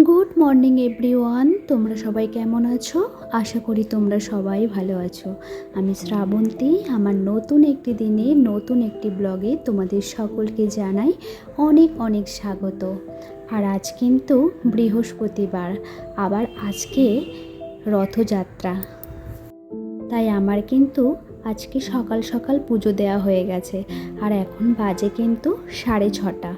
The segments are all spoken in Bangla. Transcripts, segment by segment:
গুড মর্নিং এভরিওয়ান, তোমরা সবাই কেমন আছো? আশা করি তোমরা সবাই ভালো আছো। আমি শ্রাবন্তী, আমার নতুন একটি দিনে নতুন একটি ব্লগে তোমাদের সকলকে জানাই অনেক অনেক স্বাগত। আর আজ কিন্তু বৃহস্পতিবার, আবার আজকে রথযাত্রা, তাই আমার কিন্তু আজকে সকাল সকাল পুজো দেওয়া হয়ে গেছে। আর এখন বাজে কিন্তু 6:30।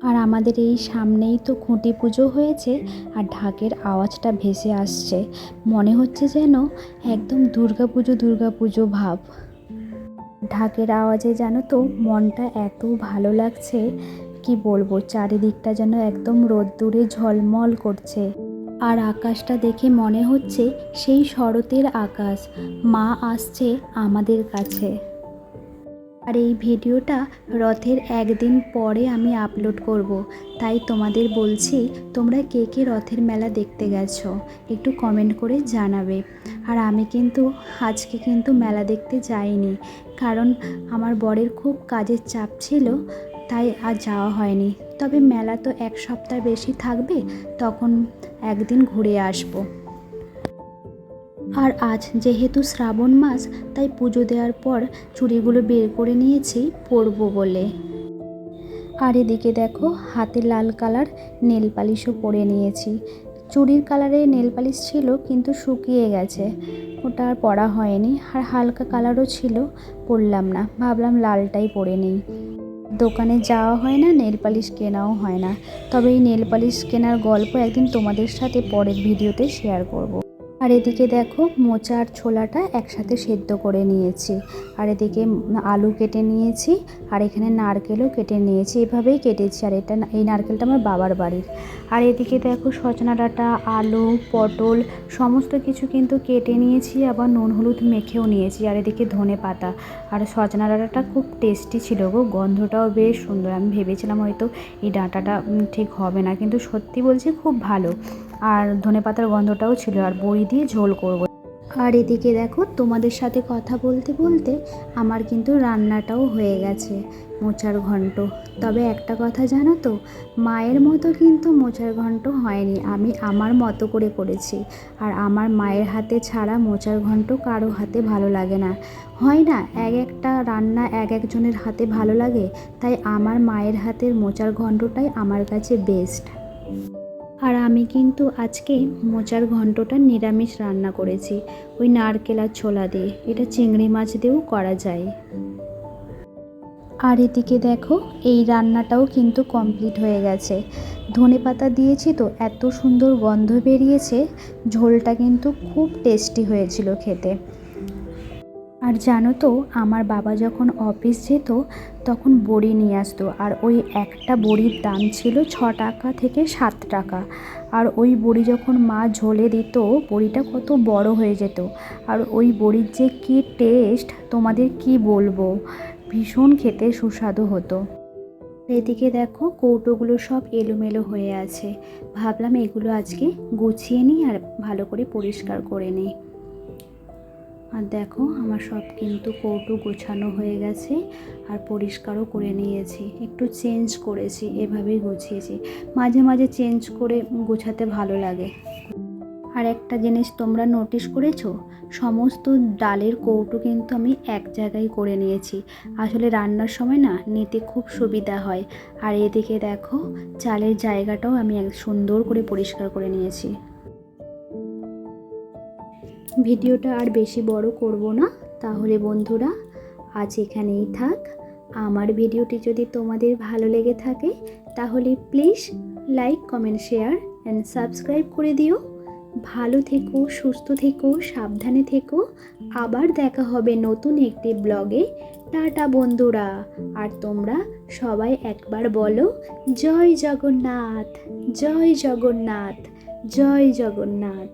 আর আমাদের এই সামনেই তো খুঁটি পুজো হয়েছে, আর ঢাকের আওয়াজটা ভেসে আসছে, মনে হচ্ছে যেন একদম দুর্গাপুজো ভাব। ঢাকের আওয়াজে জানো তো মনটা এত ভালো লাগছে, কি বলবো, চারিদিকটা যেন একদম রোদ্দুরে ঝলমল করছে। আর আকাশটা দেখে মনে হচ্ছে সেই শরতের আকাশ, মা আসছে আমাদের কাছে। আর এই ভিডিওটা রথের একদিন পরে আমি আপলোড করব, তাই তোমাদের বলছি তোমরা কে কে রথের মেলা দেখতে গেছো একটু কমেন্ট করে জানাবে। আর আমি কিন্তু আজকে কিন্তু মেলা দেখতে যাইনি, কারণ আমার বরের খুব কাজের চাপ ছিল, তাই আর যাওয়া হয়নি। তবে মেলা তো এক সপ্তাহ বেশি থাকবে, তখন একদিন ঘুরে আসবো। আর আজ যেহেতু শ্রাবণ মাস, তাই পুজো দেওয়ার পর চুড়িগুলো বের করে নিয়েছি পরবো বলে। আর এদিকে দেখো হাতে লাল কালার নেল পালিশও পরে নিয়েছি। চুড়ির কালারের নেল পালিশ ছিল কিন্তু শুকিয়ে গেছে, ওটা আর পরা হয়নি। আর হালকা কালারও ছিল, পরলাম না, ভাবলাম লালটাই পরে নিই। দোকানে যাওয়া হয় না, নেল পালিশ কেনাও হয় না। তবে এই নেল পালিশ কেনার গল্প একদিন তোমাদের সাথে পরের ভিডিওতে শেয়ার করব। আর এদিকে দেখো মোচা আর ছোলাটা একসাথে সেদ্ধ করে নিয়েছি। আর এদিকে আলু কেটে নিয়েছি, আর এখানে নারকেলও কেটে নিয়েছি, এভাবেই কেটেছি। আর এই নারকেলটা আমার বাবার বাড়ির। আর এদিকে দেখো সজনা ডাঁটা, আলু, পটল সমস্ত কিছু কিন্তু কেটে নিয়েছি, আবার নুন হলুদ মেখেও নিয়েছি। আর এদিকে ধনে পাতা। আর সজনা ডাঁটাটা খুব টেস্টি ছিল গো, গন্ধটাও বেশ সুন্দর। আমি ভেবেছিলাম হয়তো এই ডাঁটাটা ঠিক হবে না, কিন্তু সত্যি বলছি খুব ভালো। আর ধনেপাতার গন্ধটাও ছিল। আর বড়ি দিয়ে ঝোল করব। আর এদিকে দেখো তোমাদের সাথে কথা বলতে বলতে আমার কিন্তু রান্নাটাও হয়ে গেছে, মোচার ঘন্ট। তবে একটা কথা জানো তো, মায়ের মতো কিন্তু মোচার ঘন্ট হয়নি, আমি আমার মতো করে করেছি। আর আমার মায়ের হাতে ছাড়া মোচার ঘন্ট কারো হাতে ভালো লাগে না, হয় না? এক একটা রান্না এক একজনের হাতে ভালো লাগে, তাই আমার মায়ের হাতের মোচার ঘন্টটাই আমার কাছে বেস্ট। আর আমি কিন্তু আজকে মোচার ঘন্টটা নিরামিষ রান্না করেছি, ওই নারকেল আর ছোলা দিয়ে। এটা চিংড়ি মাছ দিয়েও করা যায়। আর এদিকে দেখো এই রান্নাটাও কিন্তু কমপ্লিট হয়ে গেছে। ধনেপাতা দিয়েছি তো এত সুন্দর গন্ধ বেরিয়েছে, ঝোলটা কিন্তু খুব টেস্টি হয়েছিল খেতে। আর জানো তো আমার বাবা যখন অফিস যেত তখন বড়ি নিয়ে আসতো, আর ওই একটা বড়ির দাম ছিল 6 টাকা থেকে 7 টাকা। আর ওই বড়ি যখন মা ঝোলে দিত, বড়িটা কত বড় হয়ে যেত। আর ওই বড়ির যে কী টেস্ট তোমাদের কি বলবো, ভীষণ খেতে সুস্বাদু হতো। এদিকে দেখো কৌটোগুলো সব এলোমেলো হয়ে আছে, ভাবলাম এগুলো আজকে গুছিয়ে নিই আর ভালো করে পরিষ্কার করে নিই। আর দেখো আমার সব কিন্তু কৌটো গোছানো হয়ে গেছে, আর পরিষ্কারও করে নিয়েছি, একটু চেঞ্জ করেছি, এভাবেই গুছিয়েছি। মাঝে মাঝে চেঞ্জ করে গোছাতে ভালো লাগে। আর একটা জিনিস তোমরা নোটিশ করেছো, সমস্ত ডালের কৌটো কিন্তু আমি এক জায়গায় করে নিয়েছি, আসলে রান্নার সময় না নিতে খুব সুবিধা হয়। আর এদিকে দেখো চালের জায়গাটাও আমি সুন্দর করে পরিষ্কার করে নিয়েছি। ভিডিওটা আর বেশি বড় করব না, তাহলে বন্ধুরা আজ এখানেই থাক। আমার ভিডিওটি যদি তোমাদের ভালো লেগে থাকে তাহলে please like, comment, share and subscribe করে দিও। ভালো থেকো, সুস্থ থেকো, সাবধানে থেকো। আবার দেখা হবে নতুন একটি ব্লগে। টাটা বন্ধুরা। আর তোমরা সবাই একবার বলো জয় জগন্নাথ, জয় জগন্নাথ, জয় জগন্নাথ।